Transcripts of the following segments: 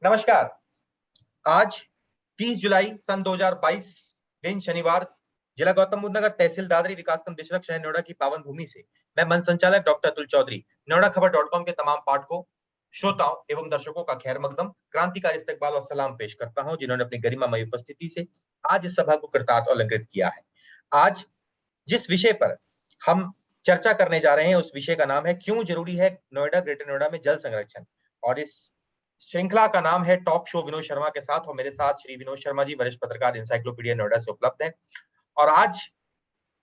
नमस्कार। आज 30 जुलाई सन 2022 दिन शनिवार जिला गौतम बुद्ध नगर तहसील दादरी विकासखंड बिशरख शहर नोएडा की पावन भूमि से मैं मंच संचालक डॉक्टर अतुल चौधरी नोएडा खबर.com के तमाम पाठकों, श्रोताओं एवं दर्शकों का खैर मकदम, क्रांतिकारी इस्तकबाल और सलाम पेश करता हूं, जिन्होंने अपनी गरिमामयी उपस्थिति से आज इस सभा को कृतार्थ और अलंकृत किया है। आज जिस विषय पर हम चर्चा करने जा रहे हैं उस विषय का नाम है क्यों जरूरी है नोएडा ग्रेटर नोएडा में जल संरक्षण। और इस श्रृंखला का नाम है टॉक शो विनोद शर्मा के साथ, और मेरे साथ श्री विनोद शर्मा जी वरिष्ठ पत्रकार इंसाइक्लोपीडिया नोएडा से उपलब्ध हैं। और आज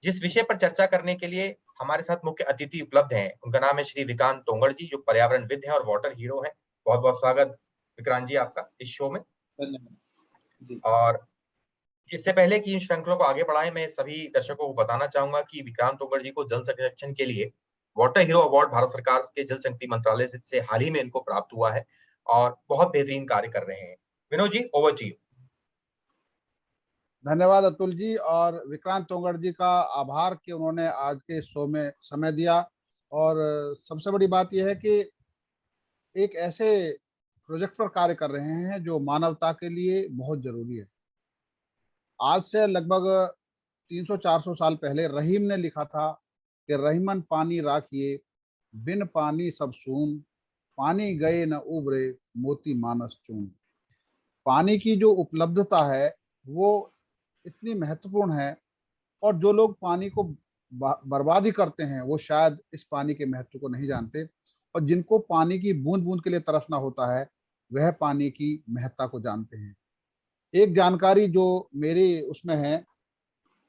जिस विषय पर चर्चा करने के लिए हमारे साथ मुख्य अतिथि उपलब्ध हैं उनका नाम है श्री विक्रांत तोंगड़ जी, जो पर्यावरणविद हैं और वाटर हीरो हैं। बहुत बहुत स्वागत विक्रांत जी आपका इस शो में। धन्यवाद जी। और इससे पहले कि इन श्रृंखला को आगे बढ़ाएं, मैं सभी दर्शकों को बताना चाहूंगा कि विक्रांत तोंगड़ जी को जल संरक्षण के लिए वाटर हीरो अवार्ड भारत सरकार के जल शक्ति मंत्रालय से हाल ही में इनको प्राप्त हुआ है और बहुत बेहतरीन कार्य कर रहे हैं। Vinod ji, over to you. धन्यवाद अतुल जी और विक्रांत तोंगड़ जी का आभार कि उन्होंने आज के शो में समय दिया। और सबसे बड़ी बात यह है कि एक ऐसे प्रोजेक्ट पर कार्य कर रहे हैं जो मानवता के लिए बहुत जरूरी है। आज से लगभग 300-400 साल पहले रहीम ने लिखा था कि रहीमन पानी राखिए, बिन पानी सब सून, पानी गए न उबरे, मोती मानस चून। पानी की जो उपलब्धता है वो इतनी महत्वपूर्ण है, और जो लोग पानी को बर्बादी करते हैं वो शायद इस पानी के महत्व को नहीं जानते, और जिनको पानी की बूंद बूंद के लिए तरसना होता है वह पानी की महत्ता को जानते हैं। एक जानकारी जो मेरी उसमें है,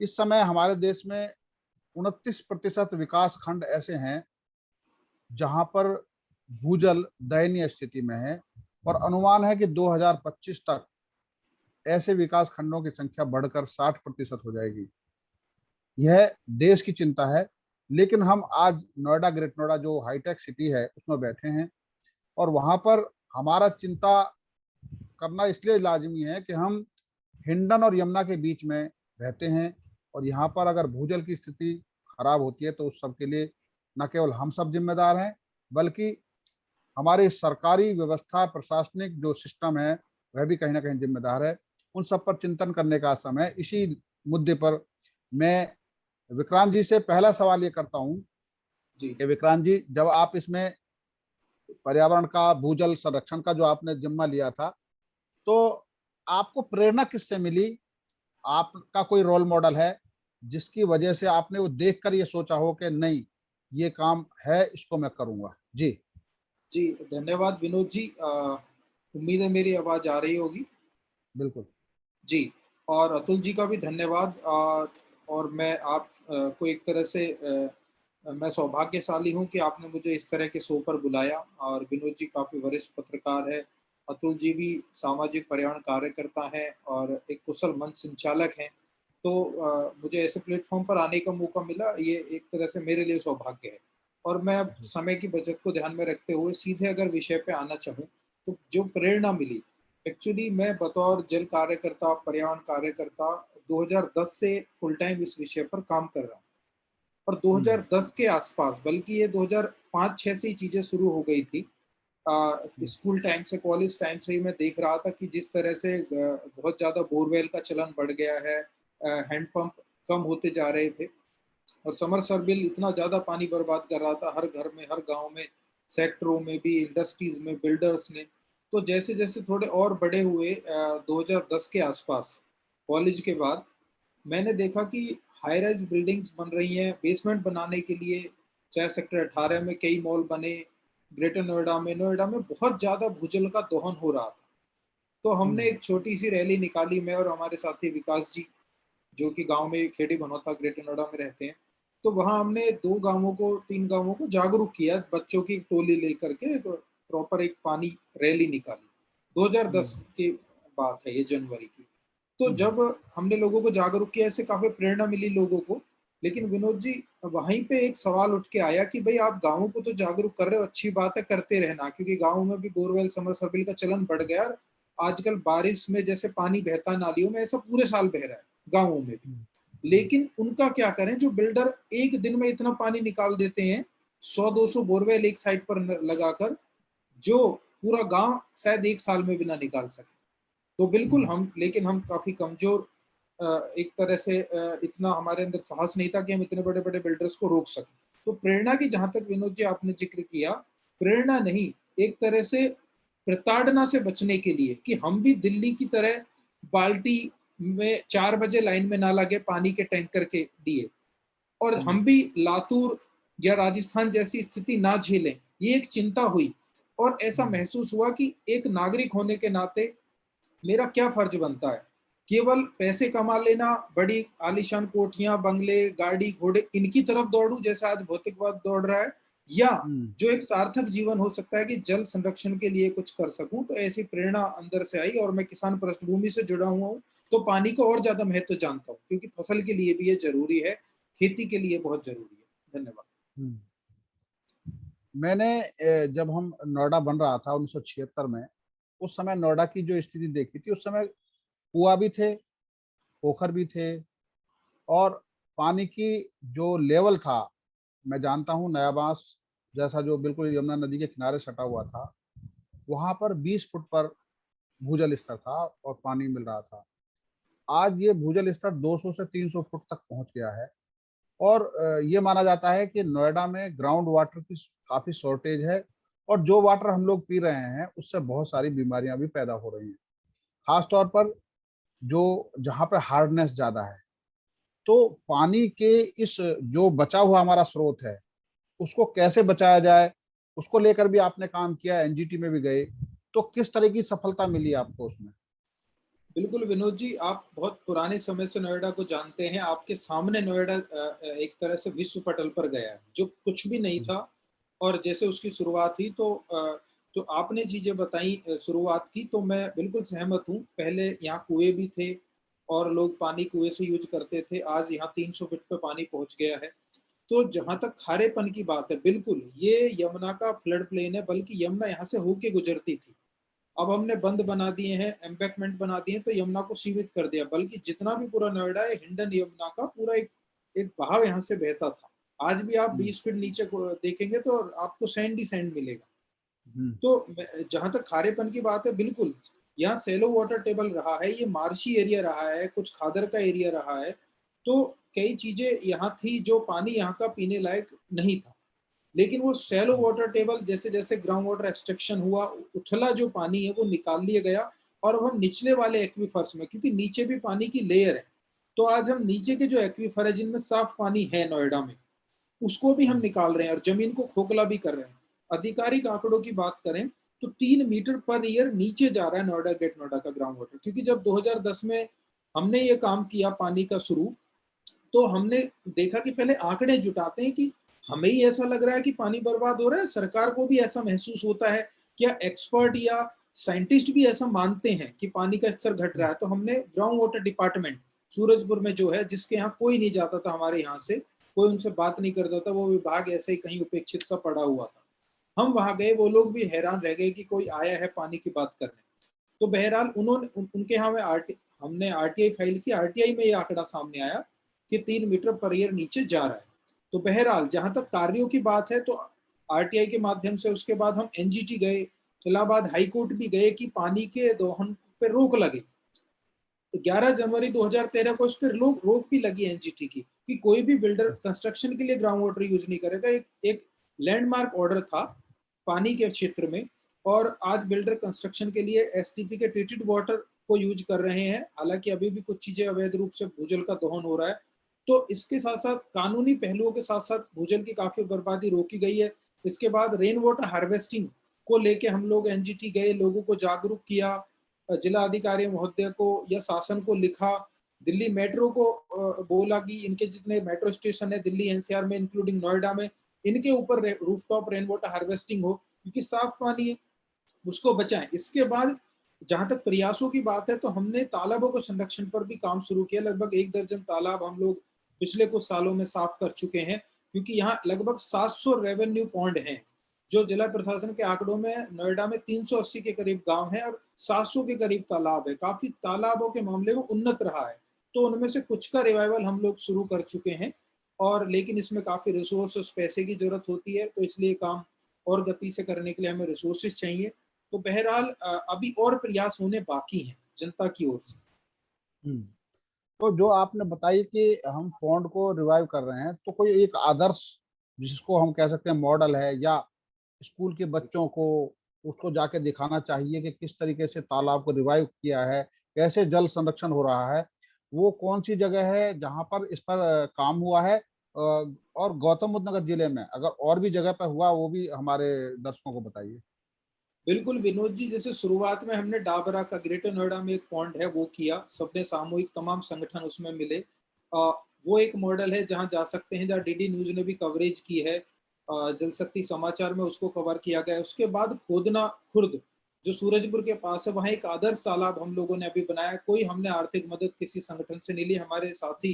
इस समय हमारे देश में 29% विकास खंड ऐसे हैं जहां पर भूजल दयनीय स्थिति में है, और अनुमान है कि 2025 तक ऐसे विकास खंडों की संख्या बढ़कर 60% हो जाएगी। यह देश की चिंता है, लेकिन हम आज नोएडा ग्रेट नोएडा जो हाईटेक सिटी है उसमें बैठे हैं, और वहां पर हमारा चिंता करना इसलिए लाजमी है कि हम हिंडन और यमुना के बीच में रहते हैं, और यहाँ पर अगर भूजल की स्थिति खराब होती है तो उस सब के लिए न केवल हम सब जिम्मेदार हैं, बल्कि हमारी सरकारी व्यवस्था, प्रशासनिक जो सिस्टम है वह भी कहीं ना कहीं जिम्मेदार है। उन सब पर चिंतन करने का समय। इसी मुद्दे पर मैं विक्रांत जी से पहला सवाल ये करता हूँ जी कि विक्रांत जी, जब आप इसमें पर्यावरण का, भूजल संरक्षण का जो आपने जिम्मा लिया था, तो आपको प्रेरणा किससे मिली? आपका कोई रोल मॉडल है जिसकी वजह से आपने वो देखकर ये सोचा हो कि नहीं, ये काम है, इसको मैं करूंगा? जी जी, धन्यवाद विनोद जी। उम्मीद है मेरी आवाज़ आ रही होगी। बिल्कुल जी, और अतुल जी का भी धन्यवाद। और मैं आप को एक तरह से मैं सौभाग्यशाली हूँ कि आपने मुझे इस तरह के शो पर बुलाया। और विनोद जी काफ़ी वरिष्ठ पत्रकार है, अतुल जी भी सामाजिक पर्यावरण कार्यकर्ता हैं और एक कुशल मंच संचालक हैं। तो मुझे ऐसे प्लेटफॉर्म पर आने का मौका मिला, ये एक तरह से मेरे लिए सौभाग्य है। और मैं अब समय की बचत को ध्यान में रखते हुए सीधे अगर विषय पे आना चाहूँ, तो जो प्रेरणा मिली, एक्चुअली मैं बतौर जल कार्यकर्ता, पर्यावरण कार्यकर्ता 2010 से फुल टाइम इस विषय पर काम कर रहा हूँ। और 2010 के आसपास, बल्कि ये 2005-6 से ही चीज़ें शुरू हो गई थी। स्कूल टाइम से, कॉलेज टाइम से ही मैं देख रहा था कि जिस तरह से बहुत ज़्यादा बोरवेल का चलन बढ़ गया है, हैंडपंप कम होते जा रहे थे, और समरसेबिल इतना ज़्यादा पानी बर्बाद कर रहा था हर घर में, हर गांव में, सेक्टरों में भी, इंडस्ट्रीज में, बिल्डर्स ने। तो जैसे जैसे थोड़े और बड़े हुए 2010 के आसपास, कॉलेज के बाद, मैंने देखा कि हाई राइज बिल्डिंग्स बन रही हैं बेसमेंट बनाने के लिए। चाहे सेक्टर 18 में कई मॉल बने, ग्रेटर नोएडा में बहुत ज़्यादा भूजल का दोहन हो रहा था। तो हमने एक छोटी सी रैली निकाली, मैं और हमारे साथी विकास जी, जो कि गांव में खेड़ी बनौता ग्रेटर नोएडा में रहते हैं। तो वहाँ हमने 2 गांवों को, 3 गांवों को जागरूक किया, बच्चों की टोली लेकर के प्रॉपर एक पानी रैली निकाली। 2010 की बात है ये, जनवरी की। तो जब हमने लोगों को जागरूक किया, इससे काफी प्रेरणा मिली लोगों को। लेकिन विनोद जी, वहीं पे एक सवाल उठ के आया कि भाई आप गाँवों को तो जागरूक कर रहे हो, अच्छी बात है, करते रहना, क्योंकि गाँव में भी बोरवेल, समरसेबिल का चलन बढ़ गया। आजकल बारिश में जैसे पानी बहता नालियों में, ऐसा पूरे साल बह रहा है गाँवों में भी। लेकिन उनका क्या करें, जो बिल्डर एक दिन में इतना पानी निकाल देते हैं, 100-200 बोरवेल एक साइड पर लगाकर, जो पूरा गांव शायद 1 साल में भी ना निकाल सके। तो बिल्कुल हम काफी कमजोर, एक तरह से इतना हमारे अंदर साहस नहीं था कि हम इतने बड़े बड़े बिल्डर्स को रोक सकें। तो प्रेरणा की जहां तक विनोद जी आपने जिक्र किया, प्रेरणा नहीं, एक तरह से प्रताड़ना से बचने के लिए कि हम भी दिल्ली की तरह बाल्टी में 4 बजे लाइन में ना लगे पानी के टैंकर के लिए, और हम भी लातूर या राजस्थान जैसी स्थिति ना झेलें, ये एक चिंता हुई। और ऐसा महसूस हुआ कि एक नागरिक होने के नाते मेरा क्या फर्ज बनता है? केवल पैसे कमा लेना, बड़ी आलीशान कोठियां, बंगले, गाड़ी, घोड़े, इनकी तरफ दौड़ूं जैसा आज भौतिकवाद दौड़ रहा है, या जो एक सार्थक जीवन हो सकता है कि जल संरक्षण के लिए कुछ कर सकूं? तो ऐसी प्रेरणा अंदर से आई, और मैं किसान पृष्ठभूमि से जुड़ा हुआ हूं, तो पानी को और ज्यादा महत्व जानता हूं, क्योंकि फसल के लिए भी ये जरूरी है, खेती के लिए बहुत जरूरी है। धन्यवाद। मैंने जब हम नोएडा बन रहा था 1976 में, उस समय नोएडा की जो स्थिति देखी थी, उस समय कुआं भी थे, पोखर भी थे, और पानी की जो लेवल था, मैं जानता हूँ नया बांस जैसा जो बिल्कुल यमुना नदी के किनारे सटा हुआ था, वहां पर 20 फुट पर भूजल स्तर था और पानी मिल रहा था। आज ये भूजल स्तर 200 से 300 फुट तक पहुंच गया है, और ये माना जाता है कि नोएडा में ग्राउंड वाटर की काफी शॉर्टेज है, और जो वाटर हम लोग पी रहे हैं उससे बहुत सारी बीमारियां भी पैदा हो रही हैं, खास तौर पर जो जहाँ पे हार्डनेस ज्यादा है। तो पानी के इस जो बचा हुआ हमारा स्रोत है, उसको कैसे बचाया जाए, उसको लेकर भी आपने काम किया, एनजीटी में भी गए, तो किस तरह की सफलता मिली आपको उसमें? बिल्कुल विनोद जी, आप बहुत पुराने समय से नोएडा को जानते हैं। आपके सामने नोएडा एक तरह से विश्व पटल पर गया है, जो कुछ भी नहीं था, और जैसे उसकी शुरुआत हुई, तो जो आपने चीजें बताई शुरुआत की, तो मैं बिल्कुल सहमत हूँ। पहले यहाँ कुएं भी थे और लोग पानी कुएं से यूज करते थे, आज यहाँ 300 फीट पे पानी पहुंच गया है। तो जहां तक खारेपन की बात है, बिल्कुल ये यमुना का फ्लड प्लेन है, बल्कि यमुना यहाँ से होके गुजरती थी। अब हमने बंद बना दिए हैं, एम्बैंकमेंट बना दिए हैं, तो यमुना को सीमित कर दिया, बल्कि जितना भी पूरा नोएडा है, हिंडन यमुना का पूरा एक एक बहाव यहाँ से बहता था। आज भी आप 20 फीट नीचे को देखेंगे तो आपको सैंड ही सैंड मिलेगा। तो जहां तक खारेपन की बात है, बिल्कुल यहाँ सेलो वाटर टेबल रहा है, ये मार्शी एरिया रहा है, कुछ खादर का एरिया रहा है, तो कई चीजें यहाँ थी जो पानी यहाँ का पीने लायक नहीं था। लेकिन वो शैलो वाटर टेबल जैसे जैसे ग्राउंड वाटर एक्सट्रैक्शन हुआ, उथला जो पानी है वो निकाल लिया गया, और अब हम निचले वाले एक्वीफर्स में, क्योंकि नीचे भी पानी की लेयर है, तो आज हम नीचे के जो एक्वीफर है जिनमें साफ पानी है नोएडा में, उसको भी हम निकाल रहे हैं और जमीन को खोखला भी कर रहे हैं। आधिकारिक आंकड़ों की बात करें तो 3 मीटर पर ईयर नीचे जा रहा है नोएडा ग्रेट नोएडा का ग्राउंड वाटर, क्योंकि जब 2010 में हमने ये काम किया पानी का शुरू, तो हमने देखा कि पहले आंकड़े जुटाते हैं कि हमें ही ऐसा लग रहा है कि पानी बर्बाद हो रहा है, सरकार को भी ऐसा महसूस होता है, क्या एक्सपर्ट या साइंटिस्ट भी ऐसा मानते हैं कि पानी का स्तर घट रहा है? तो हमने ग्राउंड वाटर डिपार्टमेंट सूरजपुर में जो है, जिसके यहाँ कोई नहीं जाता था, हमारे यहाँ से कोई उनसे बात नहीं करता था, वो विभाग ऐसे ही कहीं उपेक्षित सा पड़ा हुआ था। हम वहां गए, वो लोग भी हैरान रह गए कि कोई आया है पानी की बात करने। तो बहरहाल उनके यहाँ में हमने आरटीआई फाइल की, आरटीआई में ये आंकड़ा सामने आया कि 3 मीटर पर ईयर नीचे जा रहा है। तो बहरहाल जहां तक कार्यों की बात है, तो आरटीआई के माध्यम से, उसके बाद हम एनजीटी गए, इलाहाबाद हाई कोर्ट भी गए कि पानी के दोहन पे रोक लगे। 11 जनवरी 2013 को इस पर रोक भी लगी एनजीटी की कि कोई भी बिल्डर कंस्ट्रक्शन के लिए ग्राउंड वाटर यूज नहीं करेगा। एक लैंडमार्क ऑर्डर था पानी के क्षेत्र में, और आज बिल्डर कंस्ट्रक्शन के लिए एसटीपी के ट्रीटेड वाटर को यूज कर रहे हैं। हालांकि अभी भी कुछ चीजें अवैध रूप से भूजल का दोहन हो रहा है, तो इसके साथ साथ कानूनी पहलुओं के साथ साथ भूजल की काफी बर्बादी रोकी गई है। इसके बाद रेन वाटर हार्वेस्टिंग को लेके हम लोग एनजीटी गए, लोगों को जागरूक किया, जिला अधिकारी महोदय को या शासन को लिखा, दिल्ली मेट्रो को बोला कि इनके जितने मेट्रो स्टेशन है दिल्ली एनसीआर में इंक्लूडिंग नोएडा में, इनके ऊपर रूफटॉप रेन वाटर हार्वेस्टिंग हो, क्योंकि साफ पानी है उसको बचाएं। इसके बाद जहां तक प्रयासों की बात है, तो हमने तालाबों के संरक्षण पर भी काम शुरू किया। लगभग 1 दर्जन तालाब हम लोग पिछले कुछ सालों में साफ कर चुके हैं, क्योंकि यहाँ लगभग 700 रेवेन्यू पॉन्ड हैं। जो जिला प्रशासन के आंकड़ों में नोएडा में 380 के करीब गांव हैं और 700 के करीब तालाब है। काफी तालाबों के मामले में उन्नत रहा है, तो उनमें से कुछ का रिवाइवल हम लोग शुरू कर चुके हैं। और लेकिन इसमें काफी रिसोर्स पैसे की जरूरत होती है, तो इसलिए काम और गति से करने के लिए हमें रिसोर्सेज चाहिए। तो बहरहाल अभी और प्रयास होने बाकी हैं जनता की ओर से। तो जो आपने बताई कि हम पौंड को रिवाइव कर रहे हैं, तो कोई एक आदर्श जिसको हम कह सकते हैं मॉडल है, या स्कूल के बच्चों को उसको जाके दिखाना चाहिए कि किस तरीके से तालाब को रिवाइव किया है, कैसे जल संरक्षण हो रहा है, वो कौन सी जगह है जहां पर इस पर काम हुआ है? और गौतम बुद्ध नगर जिले में अगर और भी जगह पर हुआ, वो भी हमारे दर्शकों को बताइए। बिल्कुल विनोद जी, जैसे शुरुआत में हमने डाबरा का ग्रेटर नोएडा में एक पॉइंट है वो किया, सबने सामूहिक तमाम संगठन उसमें मिले। वो एक मॉडल है जहां जा सकते हैं, जहां डीडी न्यूज ने भी कवरेज की है, जल शक्ति समाचार में उसको कवर किया गया है। उसके बाद खोदना खुर्द जो सूरजपुर के पास है, वहां एक आदर्श तालाब हम लोगों ने अभी बनाया। कोई हमने आर्थिक मदद किसी संगठन से नहीं ली, हमारे साथी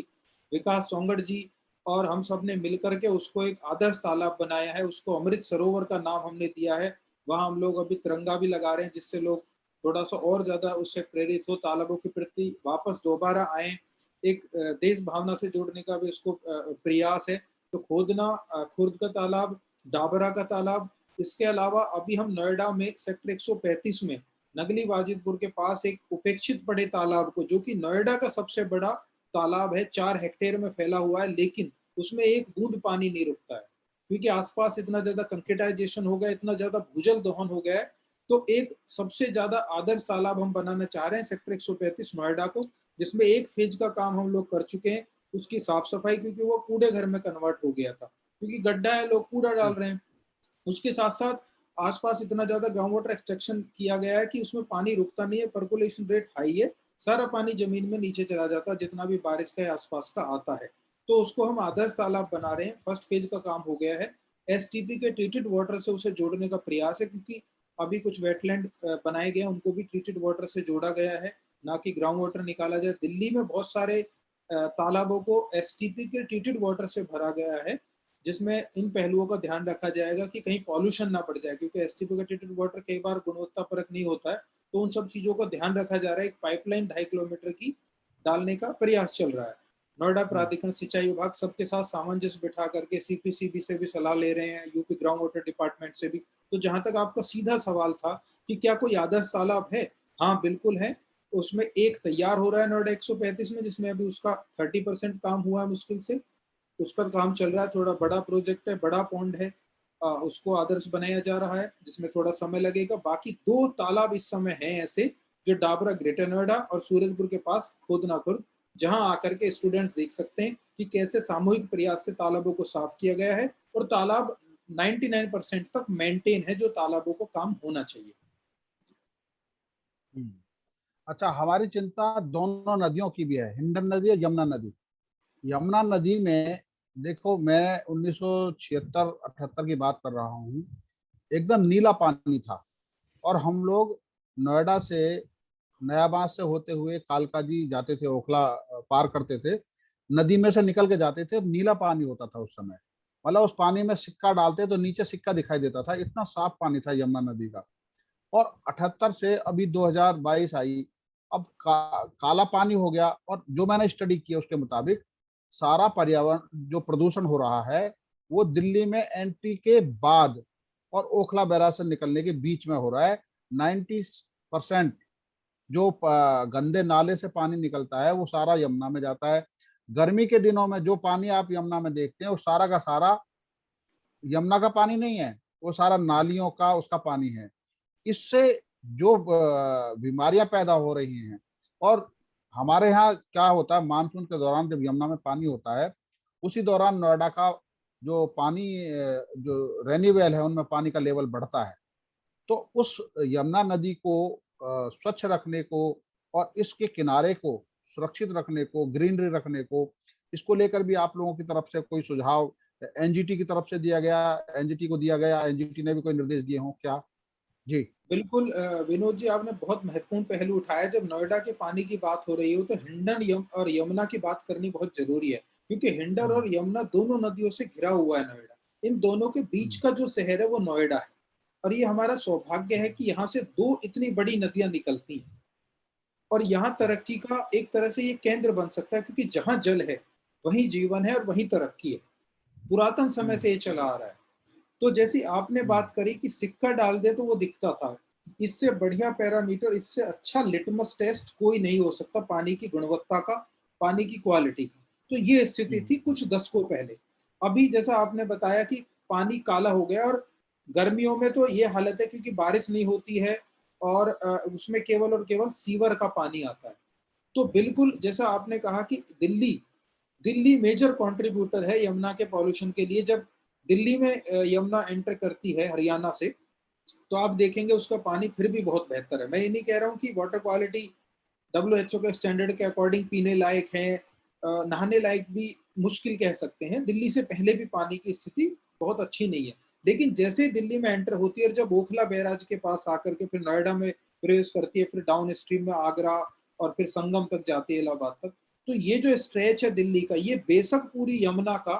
विकास चौंगड़ जी और हम सब ने मिलकर के उसको एक आदर्श तालाब बनाया है। उसको अमृत सरोवर का नाम हमने दिया है। वहां हम लोग अभी तिरंगा भी लगा रहे हैं, जिससे लोग थोड़ा सा और ज्यादा उससे प्रेरित हो, तालाबों के प्रति वापस दोबारा आए। एक देश भावना से जोड़ने का भी उसको प्रयास है। तो खोदना खुर्द का तालाब, डाबरा का तालाब, इसके अलावा अभी हम नोएडा में सेक्टर 135 में नगली वाजिदपुर के पास एक उपेक्षित पड़े तालाब को, जो कि नोएडा का सबसे बड़ा तालाब है, 4 हेक्टेयर में फैला हुआ है, लेकिन उसमें एक बूंद पानी नहीं रुकता है क्योंकि आसपास इतना ज्यादा कंक्रीटाइजेशन हो गया, इतना ज्यादा भूजल दोहन हो गया है। तो एक सबसे ज्यादा आदर्श तालाब हम बनाना चाह रहे हैं सेक्टर 135 नोएडा को, जिसमें एक फेज का काम हम लोग कर चुके हैं, उसकी साफ सफाई, क्योंकि वो कूड़े घर में कन्वर्ट हो गया था, क्योंकि गड्ढा है, लोग कूड़ा डाल रहे हैं। उसके साथ साथ आसपास इतना ज्यादा ग्राउंड वाटर एक्सट्रैक्शन किया गया है कि उसमें पानी रुकता नहीं है, पर्कुलेशन रेट हाई है, सारा पानी जमीन में नीचे चला जाता है जितना भी बारिश का आसपास का आता है। तो उसको हम आदर्श तालाब बना रहे हैं, फर्स्ट फेज का काम हो गया है। एसटीपी के ट्रीटेड वाटर से उसे जोड़ने का प्रयास है, क्योंकि अभी कुछ वेटलैंड बनाए गए, उनको भी ट्रीटेड वाटर से जोड़ा गया है, ना कि ग्राउंड वाटर निकाला जाए। दिल्ली में बहुत सारे तालाबों को एसटीपी के ट्रीटेड वाटर से भरा गया है, जिसमें इन पहलुओं का ध्यान रखा जाएगा कि कहीं पॉल्यूशन ना बढ़ जाए, क्योंकि एसटीपी का ट्रीटेड वाटर कई बार गुणवत्ता परक नहीं होता है। तो उन सब चीजों का ध्यान रखा जा रहा है। एक पाइपलाइन 2.5 किलोमीटर की डालने का प्रयास चल रहा है। नोएडा प्राधिकरण सिंचाई विभाग सबके साथ सामंजस्य बिठा करके सीपीसीबी से भी सलाह ले रहे हैं, यूपी ग्राउंड वाटर डिपार्टमेंट से भी। तो जहां तक आपका सीधा सवाल था कि क्या कोई आदर्श तालाब है, हाँ बिल्कुल है। उसमें एक तैयार हो रहा है नोएडा 135 में, जिसमें अभी उसका 30% काम हुआ है मुश्किल से, उस पर काम चल रहा है। थोड़ा बड़ा प्रोजेक्ट है, बड़ा पॉन्ड है, उसको आदर्श बनाया जा रहा है, जिसमें थोड़ा समय लगेगा। बाकी 2 तालाब इस समय हैं ऐसे, जो डाबरा ग्रेटर नोएडा और सूरजपुर के पास खोदना खुर्द, जहां आकर के स्टूडेंट्स देख सकते हैं कि कैसे सामूहिक प्रयास से तालाबों को साफ किया गया है, और तालाब 99% तक मेंटेन है, जो तालाबों को काम होना चाहिए। अच्छा, हमारी चिंता दोनों नदियों की भी है, हिंडन नदी और यमुना नदी। यमुना नदी में देखो, मैं 1976-78 की बात कर रहा हूँ, एकदम नीला पानी था। और हम लोग नोएडा से, नया बांध से होते हुए कालका जी जाते थे, ओखला पार करते थे, नदी में से निकल के जाते थे, नीला पानी होता था उस समय। मतलब उस पानी में सिक्का डालते तो नीचे सिक्का दिखाई देता था, इतना साफ पानी था यमुना नदी का। और 78 से अभी 2022 आई, अब काला पानी हो गया। और जो मैंने स्टडी किया उसके मुताबिक सारा पर्यावरण जो प्रदूषण हो रहा है, वो दिल्ली में एनटी के बाद और ओखला बैराज से निकलने के बीच में हो रहा है। 90% जो गंदे नाले से पानी निकलता है वो सारा यमुना में जाता है। गर्मी के दिनों में जो पानी आप यमुना में देखते हैं वो सारा का सारा यमुना का पानी नहीं है, वो सारा नालियों का उसका पानी है। इससे जो बीमारियां पैदा हो रही हैं। और हमारे यहाँ क्या होता है, मानसून के दौरान जब यमुना में पानी होता है, उसी दौरान नोएडा का जो पानी, जो रेनी वेल है उनमें पानी का लेवल बढ़ता है। तो उस यमुना नदी को स्वच्छ रखने को और इसके किनारे को सुरक्षित रखने को, ग्रीनरी रखने को, इसको लेकर भी आप लोगों की तरफ से कोई सुझाव एनजीटी की तरफ से दिया गया, एनजीटी को दिया गया, एनजीटी ने भी कोई निर्देश दिए हों क्या? जी। बिल्कुल विनोद जी, आपने बहुत महत्वपूर्ण पहलू उठाया। जब नोएडा के पानी की बात हो रही हो तो हिंडन और यमुना की बात करनी बहुत जरूरी है, क्योंकि हिंडन हम्म, और यमुना दोनों नदियों से घिरा हुआ है नोएडा। इन दोनों के बीच हम्म, का जो शहर है वो नोएडा है, और ये हमारा सौभाग्य है कि यहाँ से 2 इतनी बड़ी नदियां निकलती हैं, और यहाँ तरक्की का एक तरह से ये केंद्र बन सकता है, क्योंकि जहाँ जल है वहीं जीवन है और वहीं तरक्की है। पुरातन समय हम्म, से ये चला आ रहा है। तो जैसी आपने हम्म, बात करी कि सिक्का डाल दे तो वो दिखता था, इससे बढ़िया पैरामीटर, इससे अच्छा लिटमस टेस्ट कोई नहीं हो सकता पानी की गुणवत्ता का, पानी की क्वालिटी का। तो ये स्थिति थी कुछ दशकों पहले। अभी जैसा आपने बताया कि पानी काला हो गया, और गर्मियों में तो ये हालत है क्योंकि बारिश नहीं होती है और उसमें केवल और केवल सीवर का पानी आता है। तो बिल्कुल जैसा आपने कहा कि दिल्ली दिल्ली मेजर कंट्रीब्यूटर है यमुना के पॉल्यूशन के लिए। जब दिल्ली में यमुना एंटर करती है हरियाणा से, तो आप देखेंगे उसका पानी फिर भी बहुत बेहतर है। मैं ये नहीं कह रहा हूँ कि वाटर क्वालिटी WHO के स्टैंडर्ड के अकॉर्डिंग पीने लायक है, नहाने लायक भी मुश्किल कह सकते हैं। दिल्ली से पहले भी पानी की स्थिति बहुत अच्छी नहीं है, लेकिन जैसे ही दिल्ली में एंटर होती है और जब ओखला बैराज के पास आकर के फिर नोएडा में प्रवेश करती है, फिर डाउन स्ट्रीम में आगरा और फिर संगम तक जाती है, इलाहाबाद तक, तो ये जो स्ट्रेच है दिल्ली का, ये बेशक पूरी यमुना का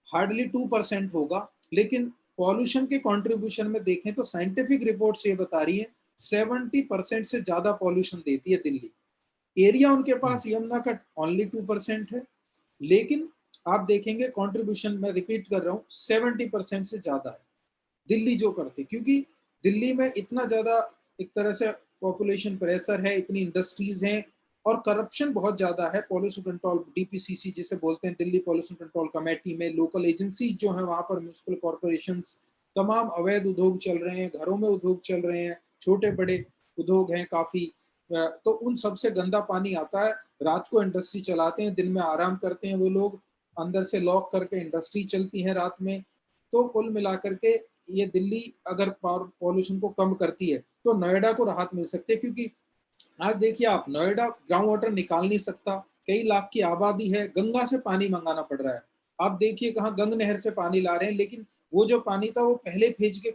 हार्डली 2% होगा, लेकिन पॉल्यूशन के कंट्रीब्यूशन में देखें तो साइंटिफिक रिपोर्ट्स ये बता रही है 70% से ज्यादा पॉल्यूशन देती है दिल्ली। एरिया उनके पास यमुना का ओनली 2% है, लेकिन आप देखेंगे कंट्रीब्यूशन, मैं रिपीट कर रहा हूँ, 70% से ज्यादा है दिल्ली जो करते, क्योंकि दिल्ली में इतना ज्यादा एक तरह से पॉपुलेशन प्रेशर है, इतनी इंडस्ट्रीज हैं और करप्शन बहुत ज्यादा है। पॉल्यूशन कंट्रोल DPCC जिसे बोलते हैं, दिल्ली पॉल्यूशन कंट्रोल कमेटी में लोकल एजेंसीज जो है वहां पर, म्यूनिसिपल कॉर्पोरेशंस, तमाम अवैध उद्योग चल रहे हैं, घरों में उद्योग चल रहे हैं, छोटे बड़े उद्योग हैं काफी। तो उन सबसे गंदा पानी आता है। रात को इंडस्ट्री चलाते हैं, दिन में आराम करते हैं वो लोग, अंदर से लॉक करके इंडस्ट्री चलती है रात में। तो कुल मिलाकर के ये दिल्ली अगर पॉल्यूशन को कम करती है तो नोएडा को राहत मिल सकती है, क्योंकि आज देखिए आप, नोएडा ग्राउंड वाटर निकाल नहीं सकता, कई लाख की आबादी है, गंगा से पानी मंगाना पड़ रहा है। आप देखिए कहाँ गंग नहर से पानी ला रहे हैं, लेकिन वो जो पानी था वो पहले फेज के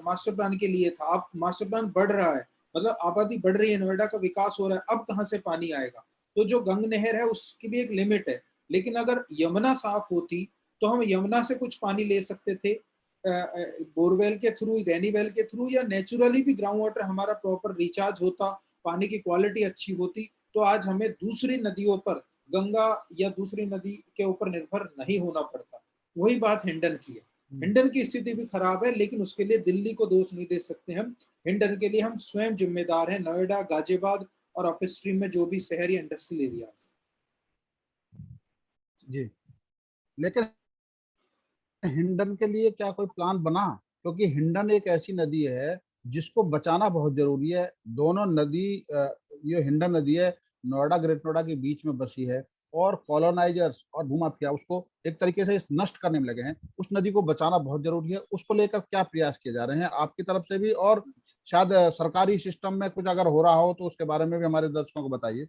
मास्टर प्लान के लिए था। अब मास्टर प्लान बढ़ रहा है, मतलब आबादी बढ़ रही है, नोएडा का विकास हो रहा है, अब कहाँ से पानी आएगा? तो जो गंग नहर है उसकी भी एक लिमिट है। लेकिन अगर यमुना साफ होती तो हम यमुना से कुछ पानी ले सकते थे, बोरवेल के थ्रू, रेनी वेल के थ्रू, या नेचुरली भी ग्राउंड वाटर हमारा प्रॉपर रिचार्ज होता, पानी की क्वालिटी अच्छी होती, तो आज हमें दूसरी नदियों पर, गंगा या दूसरी नदी के ऊपर निर्भर नहीं होना पड़ता। वही बात हिंडन की है। हिंडन की स्थिति भी खराब है, लेकिन उसके लिए दिल्ली को दोष नहीं दे सकते हम। हिंडन के लिए हम स्वयं जिम्मेदार हैं, नोएडा, गाजियाबाद और अपस्ट्रीम में जो भी शहरी इंडस्ट्रियल एरियाज। जी, लेकिन हिंडन के लिए क्या कोई प्लान बना? क्योंकि हिंडन एक ऐसी नदी है जिसको बचाना बहुत जरूरी है। दोनों नदी, ये हिंडन नदी है, नोएडा ग्रेट नोएडा के बीच में बसी है, और कॉलोनाइजर्स और भूमाफिया उसको एक तरीके से नष्ट करने में लगे हैं। उस नदी को बचाना बहुत जरूरी है। उसको लेकर क्या प्रयास किए जा रहे हैं आपकी तरफ से भी, और शायद सरकारी सिस्टम में कुछ अगर हो रहा हो तो उसके बारे में भी हमारे दर्शकों को बताइए।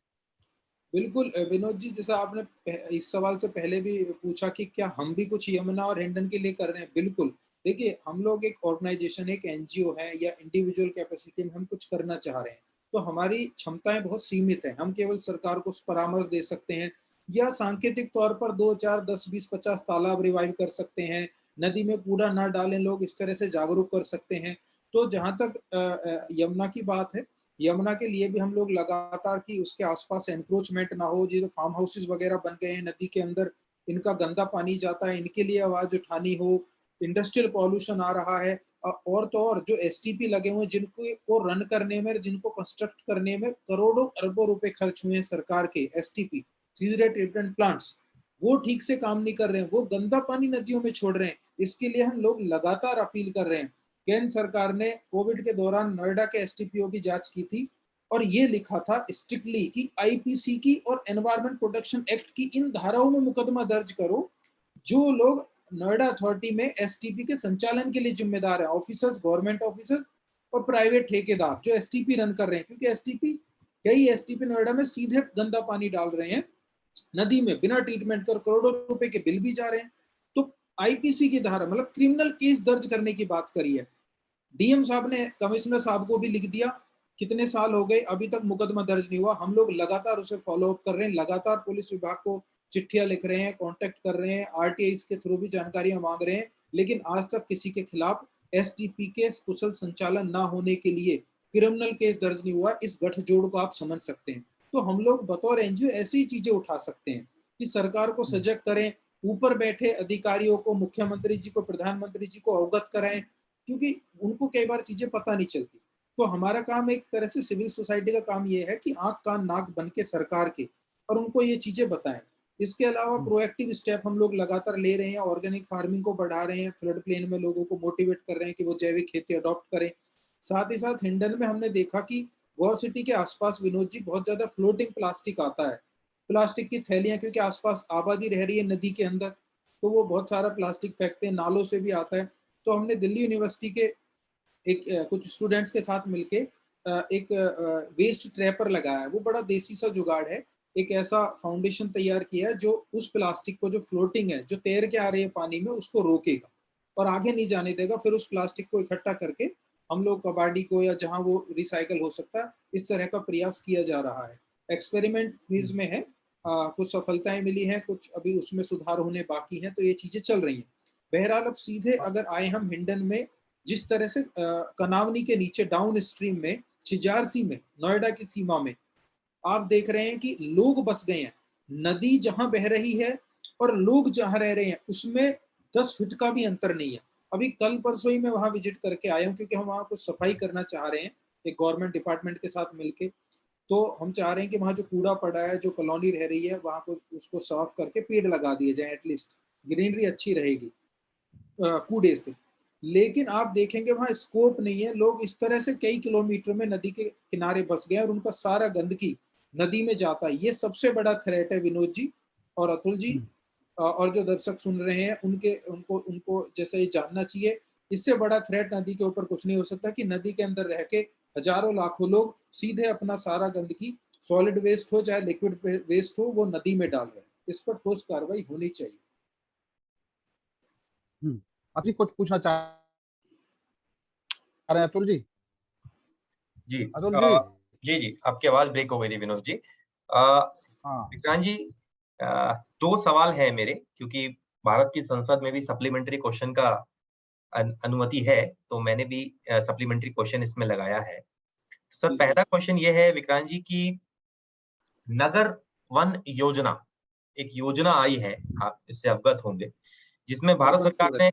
बिल्कुल विनोद जी, जैसा आपने इस सवाल से पहले भी पूछा कि क्या हम भी कुछ यमुना और हिंडन के लिए कर रहे हैं, बिल्कुल। देखिए, हम लोग एक ऑर्गेनाइजेशन, एक NGO है, या इंडिविजुअल कैपेसिटी में हम कुछ करना चाह रहे हैं, तो हमारी क्षमताएं बहुत सीमित हैं। हम केवल सरकार को परामर्श दे सकते हैं, या सांकेतिक तौर पर 2 4 10 20 50 तालाब रिवाइव कर सकते हैं, नदी में कूड़ा ना डालें लोग, इस तरह से जागरूक कर सकते हैं। तो जहां तक यमुना की बात है, यमुना के लिए भी हम लोग लगातार कि उसके आसपास एनक्रोचमेंट ना हो, जो फार्म हाउसेस वगैरह बन गए हैं नदी के अंदर, इनका गंदा पानी जाता है, इनके लिए आवाज उठानी हो। इंडस्ट्रियल पॉल्यूशन आ रहा है, और तो और जो STP लगे हुए हैं, जिनको को रन करने में, जिनको कंस्ट्रक्ट करने में करोड़ों अरबों रुपए खर्च हुए हैं सरकार के, STP सीवरेज ट्रीटमेंट प्लांट्स, वो ठीक से काम नहीं कर रहे हैं, वो गंदा पानी नदियों में छोड़ रहे हैं। इसके लिए हम लोग लगातार अपील कर रहे हैं। केंद्र सरकार ने कोविड के दौरान नोएडा के STPO की जांच की थी, और ये लिखा था स्ट्रिक्टली कि IPC की और एनवायरमेंट प्रोटेक्शन एक्ट की इन धाराओं में मुकदमा दर्ज करो जो लोग नोएडा अथॉरिटी में STP के संचालन के लिए जिम्मेदार है, ऑफिसर्स, गवर्नमेंट ऑफिसर्स और प्राइवेट ठेकेदार जो STP रन कर रहे हैं। क्योंकि कई STP नोएडा में सीधे गंदा पानी डाल रहे हैं नदी में, बिना ट्रीटमेंट कर करोड़ों रुपए के बिल भी जा रहे हैं। तो IPC की धारा, मतलब क्रिमिनल केस दर्ज करने की बात करी है। DM साहब ने कमिश्नर साहब को भी लिख दिया, कितने साल हो गए अभी तक मुकदमा दर्ज नहीं हुआ। हम लोग लगातार उसे फॉलो अप कर रहे हैं, लगातार पुलिस विभाग को चिट्ठियां लिख रहे हैं, कांटेक्ट कर रहे हैं, RTI के थ्रू भी जानकारियां मांग रहे हैं, लेकिन आज तक किसी के खिलाफ STP के कुशल संचालन ना होने के लिए क्रिमिनल केस दर्ज नहीं हुआ। इस गठजोड़ को आप समझ सकते हैं। तो हम लोग बतौर NGO ऐसी चीजें उठा सकते हैं कि सरकार को सजग करें, ऊपर बैठे अधिकारियों को, मुख्यमंत्री जी को, प्रधानमंत्री जी को अवगत कराएं, क्योंकि उनको कई बार चीजें पता नहीं चलती। तो हमारा काम एक तरह से सिविल सोसाइटी का काम ये है कि आंख कान नाक बन के सरकार के और उनको ये चीजें बताएं। इसके अलावा प्रोएक्टिव स्टेप हम लोग लगातार ले रहे हैं, ऑर्गेनिक फार्मिंग को बढ़ा रहे हैं, फ्लड प्लेन में लोगों को मोटिवेट कर रहे हैं कि वो जैविक खेती अडॉप्ट करें। साथ ही साथ हिंडन में हमने देखा कि गौर सिटी के आसपास विनोद जी बहुत ज्यादा फ्लोटिंग प्लास्टिक आता है, प्लास्टिक की थैलियां, क्योंकि आसपास आबादी रह रही है नदी के अंदर, तो वो बहुत सारा प्लास्टिक फेंकते हैं, नालों से भी आता है। तो हमने दिल्ली यूनिवर्सिटी के एक कुछ स्टूडेंट्स के साथ मिलके एक वेस्ट ट्रैपर लगाया है। वो बड़ा देसी सा जुगाड़ है, एक ऐसा फाउंडेशन तैयार किया है जो उस प्लास्टिक को, जो फ्लोटिंग है, जो तैर के आ रही है पानी में, उसको रोकेगा और आगे नहीं जाने देगा। फिर उस प्लास्टिक को इकट्ठा करके हम लोग कबाड़ी को, या जहां वो रिसाइकल हो सकता है, इस तरह का प्रयास किया जा रहा है। एक्सपेरिमेंट फेज में है, कुछ सफलताएं मिली हैं, कुछ अभी उसमें सुधार होने बाकी हैं, तो ये चीजें चल रही हैं। बहरहाल अब सीधे अगर आए हम हिंडन में, जिस तरह से कनावनी के नीचे डाउन स्ट्रीम में छिजारसी में, नोएडा की सीमा में आप देख रहे हैं कि लोग बस गए हैं। नदी जहां बह रही है और लोग जहां रह रहे हैं उसमें 10 फीट का भी अंतर नहीं है। अभी कल परसों ही मैं वहां विजिट करके आया हूँ, क्योंकि हम वहां कुछ सफाई करना चाह रहे हैं एक गवर्नमेंट डिपार्टमेंट के साथ मिलके। तो हम चाह रहे हैं कि वहां जो कूड़ा पड़ा है, जो कॉलोनी रह रही है, वहां को उसको साफ करके पेड़ लगा दिए जाए, एटलीस्ट ग्रीनरी अच्छी रहेगी कूड़े से। लेकिन आप देखेंगे वहां स्कोप नहीं है। लोग इस तरह से कई किलोमीटर में नदी के किनारे बस गए और उनका सारा गंदगी नदी में जाता है। ये सबसे बड़ा थ्रेट है विनोद जी और अतुल जी, और जो दर्शक सुन रहे हैं उनके उनको उनको जैसे ये जानना चाहिए। इससे बड़ा थ्रेट नदी के ऊपर कुछ नहीं हो सकता कि नदी के अंदर रह के हजारों लाखों लोग सीधे अपना सारा गंदगी, सॉलिड वेस्ट हो चाहे लिक्विड वेस्ट हो, वो नदी में डाल रहे हैं। इस पर ठोस कार्रवाई होनी चाहिए। आप जी कुछ पूछना चाह रहे हैं अतुल जी? जी अतुल जी। जी जी, आपकी आवाज ब्रेक हो गई थी विनोद जी। हाँ। विक्रांत जी, दो सवाल है मेरे, क्योंकि भारत की संसद में भी सप्लीमेंट्री क्वेश्चन का अनुमति है, तो मैंने भी सप्लीमेंट्री क्वेश्चन इसमें लगाया है। सर, जी जी पहला क्वेश्चन ये है विक्रांत जी की नगर वन योजना, एक योजना आई है, आप इससे अवगत होंगे, जिसमें भारत अर्बन सरकार फॉरेस्ट। ने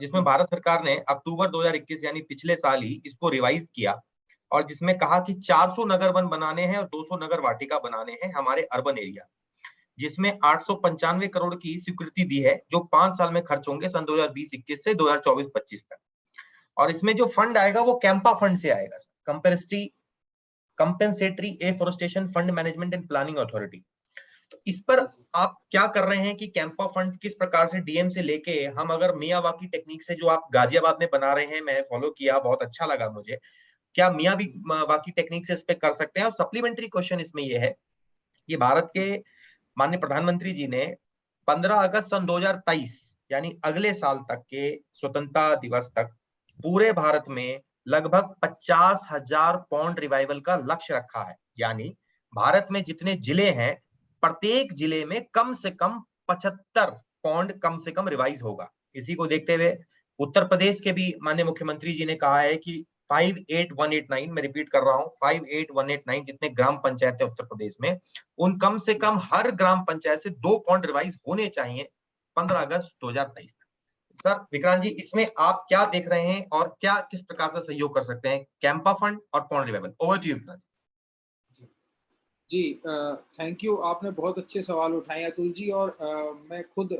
जिसमें भारत सरकार ने अक्टूबर 2021 यानी पिछले साल ही इसको रिवाइज किया, और जिसमें कहा कि 400 नगर वन बनाने हैं और 200 नगर वाटिका बनाने हैं हमारे अर्बन एरिया, जिसमें 895 करोड़ की स्वीकृति दी है, जो 5 साल में खर्च होंगे सन 2020-21 से 2024-25 तक। और इसमें जो फंड आएगा वो कैंपा फंड से आएगा, compensatory afforestation fund management and planning authority. तो इस पर जी जी आप क्या कर रहे हैं कि कैंपा फंड किस प्रकार से डीएम से लेके हम अगर मियावाकी टेक्निक से जो आप गाजियाबाद में बना रहे हैं, मैं फॉलो किया, बहुत अच्छा लगा मुझे, क्या मियाँ भी वाकी टेक्निक से इस पे कर सकते हैं? और सप्लीमेंट्री क्वेश्चन इसमें ये है कि भारत के माननीय प्रधानमंत्री जी ने 15 अगस्त सन 2023 यानी अगले साल तक के स्वतंत्रता दिवस तक पूरे भारत में लगभग 50,000 पौंड रिवाइवल का लक्ष्य रखा है। यानी भारत में जितने जिले हैं, प्रत्येक जिले में कम से कम 75 पौंड कम से कम रिवाइज होगा। इसी को देखते हुए उत्तर प्रदेश के भी माननीय मुख्यमंत्री जी ने कहा है कि 58189, मैं रिपीट कर रहा हूं, 58189 जितने ग्राम पंचायत है उत्तर प्रदेश में, उन कम से कम हर ग्राम पंचायत से 2 पॉइंट रिवाइज होने चाहिए 15 अगस्त 2023 तक। सर विक्रांत जी, इसमें आप क्या देख रहे हैं और क्या किस प्रकार से सहयोग कर सकते हैं कैंपा फंड और point revival? Over to you Vikrant ji ji, thank you. आपने बहुत अच्छे सवाल उठाए अतुल जी, और मैं खुद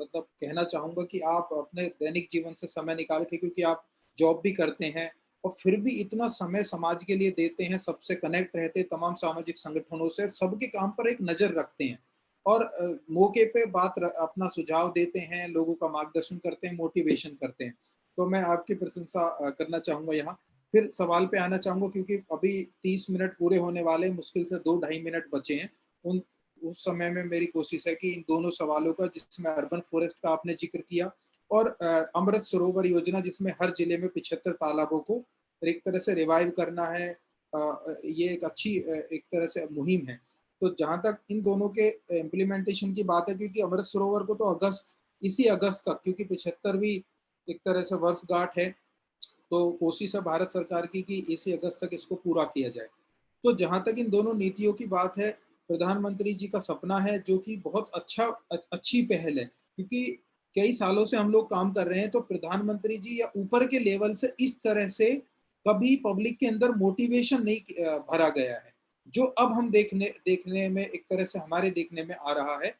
मतलब कहना चाहूँगा कि आप अपने दैनिक जीवन से समय निकाल के, क्योंकि आप जॉब भी करते हैं और फिर भी इतना समय समाज के लिए देते हैं, सबसे कनेक्ट रहते हैं, तमाम सामाजिक संगठनों से, सबके काम पर एक नज़र रखते हैं और मौके पे अपना सुझाव देते हैं, लोगों का मार्गदर्शन करते हैं, मोटिवेशन करते हैं। तो मैं आपकी प्रशंसा करना चाहूँगा यहाँ। फिर सवाल पे आना चाहूंगा, क्योंकि अभी 30 मिनट पूरे होने वाले, मुश्किल से 2-2.5 मिनट बचे हैं। उन उस समय में मेरी कोशिश है कि इन दोनों सवालों का, जिसमें अर्बन फॉरेस्ट का आपने जिक्र किया और अमृत सरोवर योजना, जिसमें हर जिले में 75 तालाबों को एक तरह से रिवाइव करना है, ये एक अच्छी एक तरह से मुहिम है। तो जहां तक इन दोनों के इम्प्लीमेंटेशन की बात है, क्योंकि अमृत सरोवर को तो इसी अगस्त तक, क्योंकि 75वीं एक तरह से वर्षगांठ है, तो कोशिश है भारत सरकार की कि इसी अगस्त तक इसको पूरा किया जाए। तो जहाँ तक इन दोनों नीतियों की बात है, प्रधानमंत्री जी का सपना है, जो कि बहुत अच्छी पहल है, क्योंकि कई सालों से हम लोग काम कर रहे हैं, तो प्रधानमंत्री जी या ऊपर के लेवल से इस तरह से कभी पब्लिक के अंदर मोटिवेशन नहीं भरा गया है, जो अब हम देखने में एक तरह से हमारे देखने में आ रहा है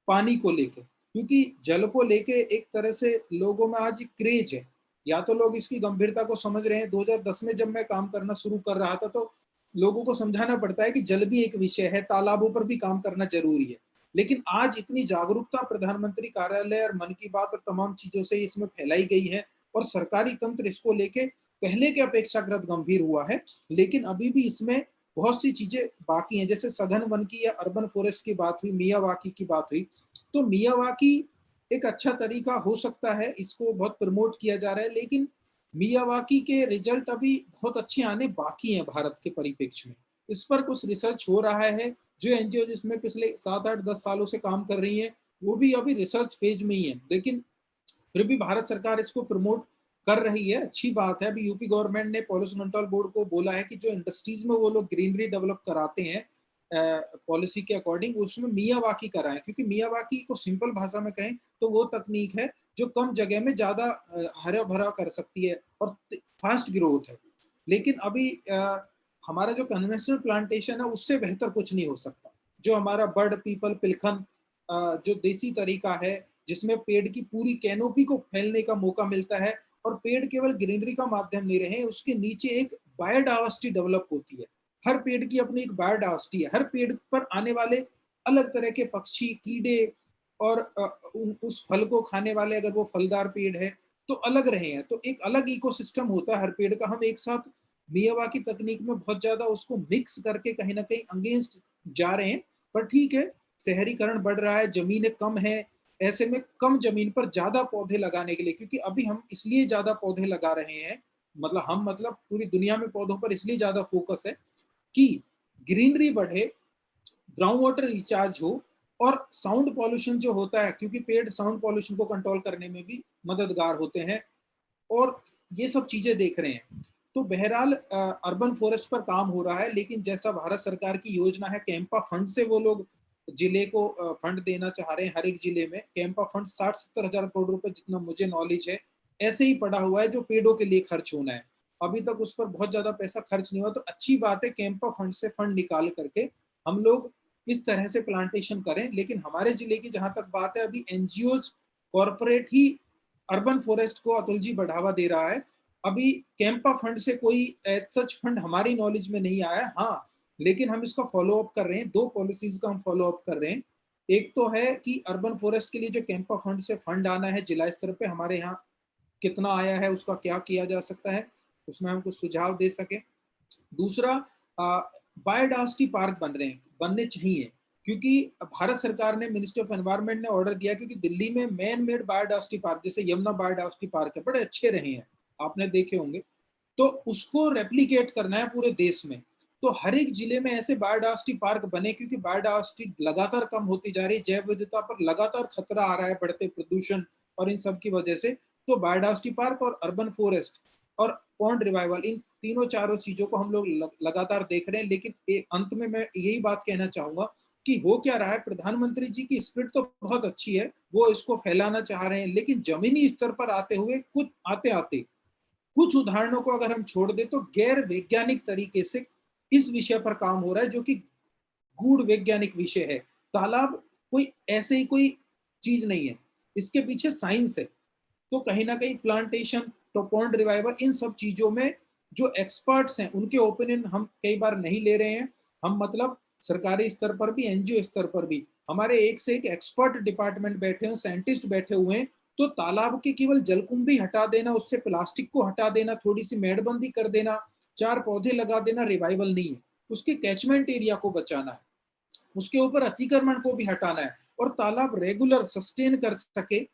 पानी को लेके। क्योंकि जल को लेके एक तरह से लोगों में आज क्रेज है, या तो लोग इसकी गंभीरता को समझ रहे हैं। 2010 में जब मैं काम करना शुरू कर रहा था तो लोगों को समझाना पड़ता है कि जल भी एक विषय है, तालाबों पर भी काम करना जरूरी है। लेकिन आज इतनी जागरूकता प्रधानमंत्री कार्यालय और मन की बात और तमाम चीजों से इसमें फैलाई गई है, और सरकारी तंत्र इसको लेके पहले के अपेक्षाकृत गंभीर हुआ है। लेकिन अभी भी इसमें बहुत सी चीजें बाकी हैं, जैसे सघन वन की या अर्बन फॉरेस्ट की बात हुई, मियावाकी की बात हुई। तो मियावाकी एक अच्छा तरीका हो सकता है, इसको बहुत प्रमोट किया जा रहा है, लेकिन मियावाकी के रिजल्ट अभी बहुत अच्छे आने बाकी हैं भारत के परिप्रेक्ष्य में। इस पर कुछ रिसर्च हो रहा है। जो एनजीओ जिसमें पिछले 7-8-10 सालों से काम कर रही हैं, वो भी अभी रिसर्च फेज में ही है, लेकिन फिर भी भारत सरकार इसको प्रमोट कर रही है, अच्छी बात है। अभी यूपी गवर्नमेंट ने पॉल्यूशन कंट्रोल बोर्ड को बोला है कि जो इंडस्ट्रीज में वो लोग ग्रीनरी डेवलप कराते हैं पॉलिसी के अकॉर्डिंग, उसमें मियावाकी कराएं, क्योंकि मियावाकी को सिंपल भाषा में कहें तो वो तकनीक है जो कम जगह में ज्यादा हरा भरा कर सकती है और फास्ट ग्रोथ है। लेकिन अभी हमारा जो कन्वेंशनल प्लांटेशन है उससे बेहतर कुछ नहीं हो सकता। जो हमारा बर्ड पीपल पिलखन जो देसी तरीका है, जिसमें पेड़ की पूरी कैनोपी को फैलने का मौका मिलता है, और पेड़ केवल ग्रीनरी का माध्यम नहीं रहे, उसके नीचे एक बायोडाइवर्सिटी डेवलप होती है। हर पेड़ की अपनी एक बायोडाइवर्सिटी है, हर पेड़ पर आने वाले अलग तरह के पक्षी, कीड़े, और उस फल को खाने वाले, अगर वो फलदार पेड़ है तो अलग रहे हैं, तो एक अलग इकोसिस्टम होता है हर पेड़ का। हम एक साथ मियावाकी तकनीक में बहुत ज्यादा उसको मिक्स करके कहीं ना कहीं अगेंस्ट जा रहे हैं। पर ठीक है, शहरीकरण बढ़ रहा है, जमीनें कम है, ऐसे में कम जमीन पर ज्यादा पौधे लगाने के लिए, क्योंकि अभी हम इसलिए ज्यादा पौधे लगा रहे हैं, मतलब पूरी दुनिया में पौधों पर इसलिए ज्यादा फोकस है कि ग्रीनरी बढ़े, ग्राउंड वाटर रिचार्ज हो, और साउंड पॉल्यूशन जो होता है, क्योंकि पेड़ साउंड पॉल्यूशन को कंट्रोल करने में भी मददगार होते हैं, और ये सब चीजें देख रहे हैं। तो बहरहाल अर्बन फॉरेस्ट पर काम हो रहा है, लेकिन जैसा भारत सरकार की योजना है, कैंपा फंड से वो लोग जिले को फंड देना चाह रहे हैं। हर एक जिले में कैंपा फंड 60-70 हजार करोड़ रुपए, जितना मुझे नॉलेज है, ऐसे ही पड़ा हुआ है जो पेड़ों के लिए खर्च होना है। अभी तक उस पर बहुत ज्यादा पैसा खर्च नहीं हुआ, तो अच्छी बात है, कैंपा फंड से फंड निकाल करके हम लोग इस तरह से प्लांटेशन करें। लेकिन हमारे जिले की जहां तक बात है, अभी एनजीओ कॉरपोरेट ही अर्बन फॉरेस्ट को अतुल जी बढ़ावा दे रहा है। अभी कैंपा फंड से कोई सच फंड हमारी नॉलेज में नहीं आया, हाँ, लेकिन हम इसका फॉलो अप कर रहे हैं। 2 पॉलिसीज का हम फॉलो अप कर रहे हैं। एक तो है कि अर्बन फॉरेस्ट के लिए जो कैंपा फंड से फंड आना है जिला स्तर पे, हमारे यहाँ कितना आया है, उसका क्या किया जा सकता है, उसमें हम कुछ सुझाव दे सके। दूसरा, बायोडाइवर्सिटी पार्क बनने चाहिए, क्योंकि भारत सरकार ने, मिनिस्ट्री ऑफ एनवायरनमेंट ने ऑर्डर दिया, क्योंकि दिल्ली में मैन मेड बायोडाइवर्सिटी पार्क, जैसे यमुना बायोडाइवर्सिटी पार्क है, बड़े अच्छे रहे हैं, आपने देखे होंगे, तो उसको रेप्लिकेट करना है पूरे देश में। तो हर एक जिले में ऐसे बायोडाइवर्सिटी पार्क बने, क्योंकि बायोडाइवर्सिटी लगातार कम होती जा रही है, जैव विविधता पर लगातार खतरा आ रहा है बढ़ते प्रदूषण और इन सब की वजह से। तो बायोडाइवर्सिटी पार्क और अर्बन फॉरेस्ट और पॉन्ड रिवाइवल, इन तीनों चारों चीजों को हम लोग लगातार देख रहे हैं। लेकिन अंत में मैं यही बात कहना चाहूंगा कि हो क्या रहा है, प्रधानमंत्री जी की स्पिरिट तो बहुत अच्छी है, वो इसको फैलाना चाह रहे हैं, लेकिन जमीनी स्तर पर आते हुए कुछ उदाहरणों को अगर हम छोड़ दें तो गैर वैज्ञानिक तरीके से इस विषय पर काम हो रहा है, जो कि गूढ़ वैज्ञानिक विषय है। तालाब कोई ऐसे ही कोई चीज नहीं है, इसके पीछे साइंस है। तो कहीं ना कहीं प्लांटेशन, पॉन्ड रिवाइवल, इन सब चीजों में जो एक्सपर्ट्स हैं उनके ओपिनियन हम कई बार नहीं ले रहे हैं। हम सरकारी स्तर पर भी, एनजीओ स्तर पर भी हमारे एक से एक एक्सपर्ट डिपार्टमेंट बैठे हुए, साइंटिस्ट बैठे हुए हैं। तो तालाब के केवल जलकुंभी हटा देना, उससे प्लास्टिक को हटा देना, थोड़ी सी मेड़बंदी कर देना, 4 पौधे लगा देना रिवाइवल नहीं है। उसके कैचमेंट एरिया को बचाना है, उसके ऊपर अतिक्रमण को भी हटाना है, और तालाब रेगुलर सस्टेन कर सके,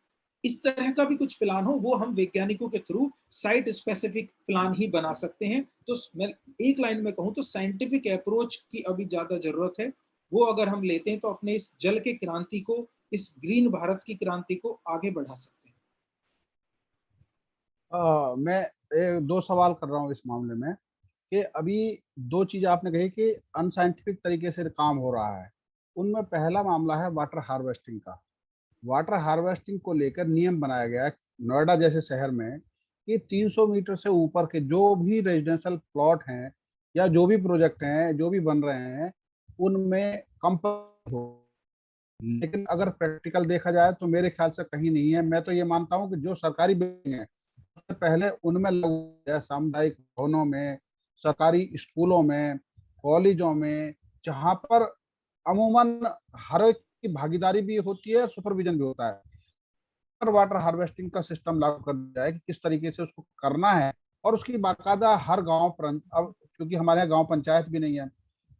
इस तरह का भी कुछ प्लान हो, वो हम वैज्ञानिकों के थ्रू साइट स्पेसिफिक प्लान ही बना सकते हैं। तो मैं एक लाइन में कहूं तो साइंटिफिक अप्रोच की अभी ज्यादा जरूरत है। वो अगर हम लेते हैं तो अपने इस जल के क्रांति को, इस ग्रीन भारत की क्रांति को आगे बढ़ा सकते हैं। मैं 2 सवाल कर रहा हूँ इस मामले में, कि अभी 2 चीज आपने कही कि अनसाइंटिफिक तरीके से काम हो रहा है। उनमें पहला मामला है वाटर हार्वेस्टिंग का। वाटर हार्वेस्टिंग को लेकर नियम बनाया गया है नोएडा जैसे शहर में, कि 300 मीटर से ऊपर के जो भी रेजिडेंशियल प्लॉट हैं या जो भी प्रोजेक्ट हैं जो भी बन रहे हैं उनमें कंपनी हो। लेकिन अगर प्रैक्टिकल देखा जाए तो मेरे ख्याल से कहीं नहीं है। मैं तो ये मानता हूँ कि जो सरकारी बिल्डिंग है सबसे पहले उनमें लगू है, सामुदायिक भवनों में, सरकारी स्कूलों में, कॉलेजों में, जहाँ पर अमूमन हर एक की भागीदारी भी होती है, सुपरविजन भी होता है। पर वाटर हार्वेस्टिंग का सिस्टम लागू कर दिया है कि किस तरीके से उसको करना है, और उसकी बाकायदा हर गांव पर, अब क्योंकि हमारे यहाँ गांव पंचायत भी नहीं है,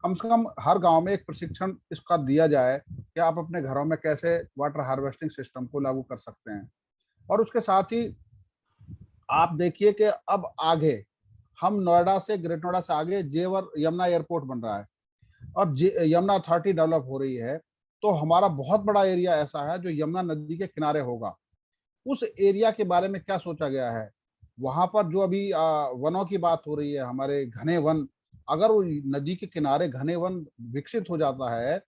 कम से कम हर गांव में एक प्रशिक्षण इसका दिया जाए कि आप अपने घरों में कैसे वाटर हार्वेस्टिंग सिस्टम को लागू कर सकते हैं। और उसके साथ ही आप देखिए कि अब आगे हम नोएडा से, ग्रेट नोएडा से आगे जेवर यमुना एयरपोर्ट बन रहा है और यमुना अथॉरिटी डेवलप हो रही है। तो हमारा बहुत बड़ा एरिया ऐसा है जो यमुना नदी के किनारे होगा। उस एरिया के बारे में क्या सोचा गया है? वहां पर जो अभी वनों की बात हो रही है, हमारे घने वन, अगर वो नदी के किनारे घने वन विकसित हो जाता है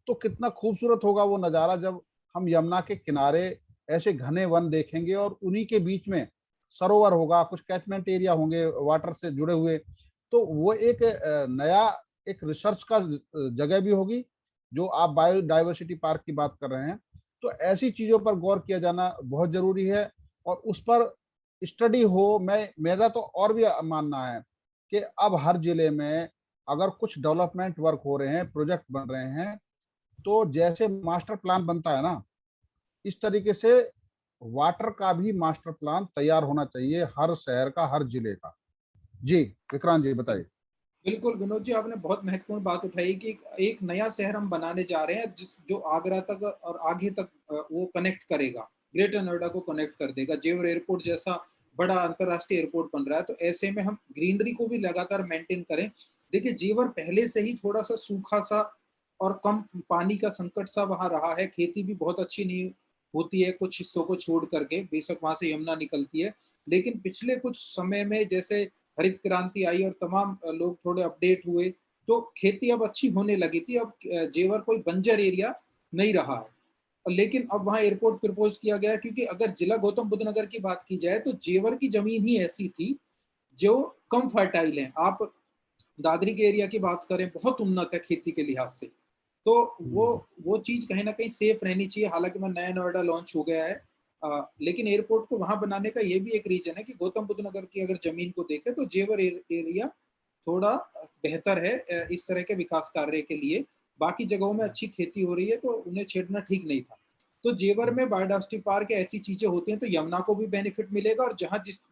तो कितना खूबसूरत होगा वो नज़ारा, जब हम यमुना के किनारे ऐसे घने वन देखेंगे और उन्हीं के बीच में सरोवर होगा, कुछ कैचमेंट एरिया होंगे वाटर से जुड़े हुए। तो वो एक नया एक रिसर्च का जगह भी होगी, जो आप बायोडाइवर्सिटी पार्क की बात कर रहे हैं। तो ऐसी चीजों पर गौर किया जाना बहुत जरूरी है और उस पर स्टडी हो। मेरा तो और भी मानना है कि अब हर जिले में अगर कुछ डेवलपमेंट वर्क हो रहे हैं, प्रोजेक्ट बन रहे हैं, तो जैसे मास्टर प्लान बनता है ना, इस तरीके से वाटर का भी मास्टर प्लान तैयार होना चाहिए, हर शहर का, हर जिले का। जी विक्रांत जी बताइए। बिल्कुल विनोद जी, आपने बहुत महत्वपूर्ण बात उठाई कि एक नया शहर हम बनाने जा रहे हैं जो आगरा तक और आगे तक वो कनेक्ट करेगा, ग्रेटर नोएडा को कनेक्ट कर देगा। जेवर एयरपोर्ट जैसा बड़ा अंतर्राष्ट्रीय एयरपोर्ट बन रहा है, तो ऐसे में हम ग्रीनरी को भी लगातार मेंटेन करें। देखिए, जेवर पहले से ही थोड़ा सा सूखा सा और कम पानी का संकट सा वहाँ रहा है। खेती भी बहुत अच्छी नहीं होती है कुछ हिस्सों को छोड़ करके, बेशक वहां से यमुना निकलती है। लेकिन पिछले कुछ समय में जैसे हरित क्रांति आई और तमाम लोग थोड़े अपडेट हुए, तो खेती अब अच्छी होने लगी थी। अब जेवर कोई बंजर एरिया नहीं रहा है। लेकिन अब वहाँ एयरपोर्ट प्रपोज किया गया, क्योंकि अगर जिला गौतम बुद्ध नगर की बात की जाए तो जेवर की जमीन ही ऐसी थी जो कम फर्टाइल है। आप दादरी के एरिया की बात करें, बहुत उन्नत है खेती के लिहाज से। तो वो चीज कहीं ना कहीं सेफ रहनी चाहिए। हालांकि मैं नया नोएडा लॉन्च हो गया है, लेकिन एयरपोर्ट को वहां बनाने का ये भी एक रीजन है कि गौतम बुद्ध नगर की अगर जमीन को देखें तो जेवर एरिया थोड़ा बेहतर है इस तरह के विकास कार्य के लिए। बाकी जगहों में अच्छी खेती हो रही है, तो उन्हें छेड़ना ठीक नहीं था। तो जेवर में बायोडायवर्सिटी पार्क ऐसी चीजें होती हैं तो यमुना को भी बेनिफिट मिलेगा, और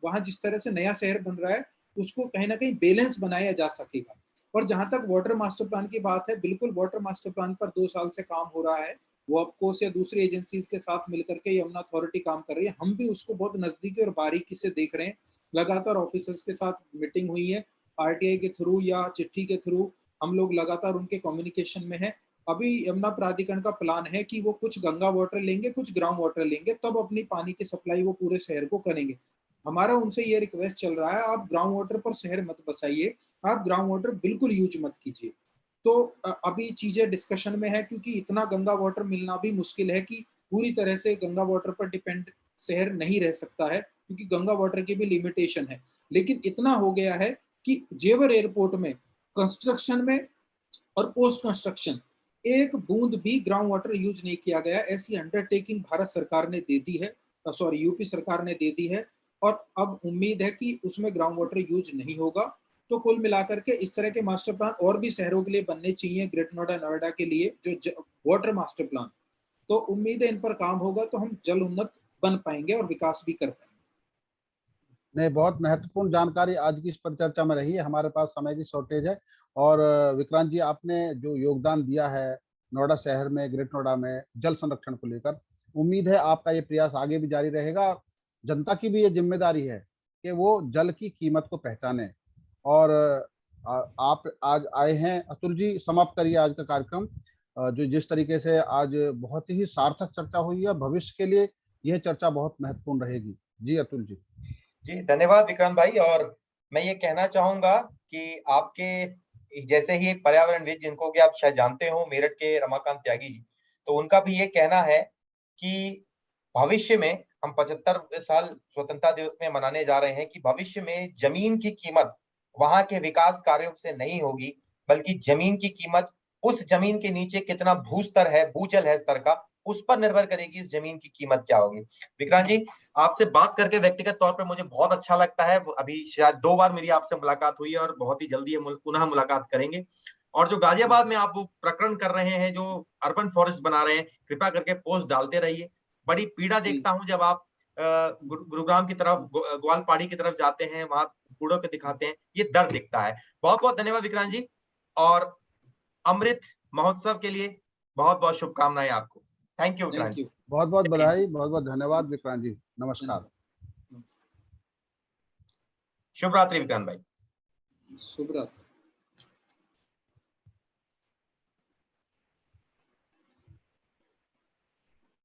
वहां जिस तरह से नया शहर बन रहा है उसको कहीं ना कहीं बैलेंस बनाया जा सकेगा। और जहां तक वाटर मास्टर प्लान की बात है, बिल्कुल वाटर मास्टर प्लान पर 2 साल से काम हो रहा है। वो ऑफकोर्स या दूसरी एजेंसीज के साथ मिलकर के यमुना अथॉरिटी काम कर रही है। हम भी उसको बहुत नजदीकी और बारीकी से देख रहे हैं। लगातार ऑफिसर्स के साथ मीटिंग हुई है, आरटीआई के थ्रू या चिट्ठी के थ्रू हम लोग लगातार उनके कम्युनिकेशन में है। अभी यमुना प्राधिकरण का प्लान है कि वो कुछ गंगा वाटर लेंगे, कुछ ग्राउंड वाटर लेंगे, तब अपनी पानी की सप्लाई वो पूरे शहर को करेंगे। हमारा उनसे ये रिक्वेस्ट चल रहा है, आप ग्राउंड वाटर पर शहर मत बसाइए, आप ग्राउंड वाटर बिल्कुल यूज मत कीजिए। तो अभी चीजें डिस्कशन में है, क्योंकि इतना गंगा वाटर मिलना भी मुश्किल है कि पूरी तरह से गंगा वाटर पर डिपेंड शहर नहीं रह सकता है, क्योंकि गंगा वाटर की भी लिमिटेशन है। लेकिन इतना हो गया है कि जेवर एयरपोर्ट में कंस्ट्रक्शन में और पोस्ट कंस्ट्रक्शन एक बूंद भी ग्राउंड वाटर यूज नहीं किया गया। ऐसी अंडरटेकिंग भारत सरकार ने दे दी है, सॉरी यूपी सरकार ने दे दी है, और अब उम्मीद है कि उसमें ग्राउंड वाटर यूज नहीं होगा। तो कुल मिलाकर के इस तरह के मास्टर प्लान और भी शहरों के लिए बनने चाहिए, ग्रेट नोएडा नोएडा के लिए जो वाटर मास्टर प्लान। तो उम्मीद है इन पर काम होगा तो हम जल उन्नत बन पाएंगे और विकास भी कर पाएंगे। नहीं, बहुत महत्वपूर्ण जानकारी आज की इस परिचर्चा में रही है। हमारे पास समय की शॉर्टेज है और विक्रांत जी आपने जो योगदान दिया है नोएडा शहर में, ग्रेट नोएडा में जल संरक्षण को लेकर, उम्मीद है आपका ये प्रयास आगे भी जारी रहेगा। जनता की भी ये जिम्मेदारी है कि वो जल की कीमत को पहचाने। और आप आज आए हैं, अतुल जी समाप्त करिए आज का कार्यक्रम। जो जिस तरीके से आज बहुत ही सार्थक चर्चा हुई है, भविष्य के लिए यह चर्चा बहुत महत्वपूर्ण रहेगी। जी अतुल जी। जी धन्यवाद विक्रांत भाई। और मैं ये कहना चाहूंगा कि आपके जैसे ही एक पर्यावरणविद जिनको कि आप शायद जानते हो, मेरठ के रमाकांत त्यागी जी, तो उनका भी ये कहना है कि भविष्य में हम 75 साल स्वतंत्रता दिवस में मनाने जा रहे हैं कि भविष्य में जमीन की कीमत वहां के विकास कार्यों से नहीं होगी, बल्कि जमीन की कीमत उस जमीन के नीचे कितना भूस्तर है, भूजल है स्तर का, उस पर निर्भर करेगी इस जमीन की कीमत क्या होगी। विक्रांत जी, आपसे बात करके व्यक्तिगत तौर पे मुझे बहुत अच्छा लगता है। अभी शायद 2 बार मेरी आपसे मुलाकात हुई है और बहुत ही जल्दी पुनः मुलाकात करेंगे। और जो गाजियाबाद में आप वो प्रकरण कर रहे हैं, जो अर्बन फॉरेस्ट बना रहे हैं, कृपया करके पोस्ट डालते रहिए। बड़ी पीड़ा देखता हूं जब आप गुरुग्राम की तरफ, ग्वालपाड़ी की तरफ जाते हैं, वहां कूड़ों के दिखाते हैं, ये दर्द दिखता है। बहुत बहुत धन्यवाद विक्रांत जी, और अमृत महोत्सव के लिए बहुत बहुत शुभकामनाएं आपको। Thank you Vikrant thank ji. You. बहुत बहुत बधाई, बहुत बहुत धन्यवाद विक्रांत जी, नमस्कार। शुभ रात्रि विक्रांत भाई। शुभ रात्रि।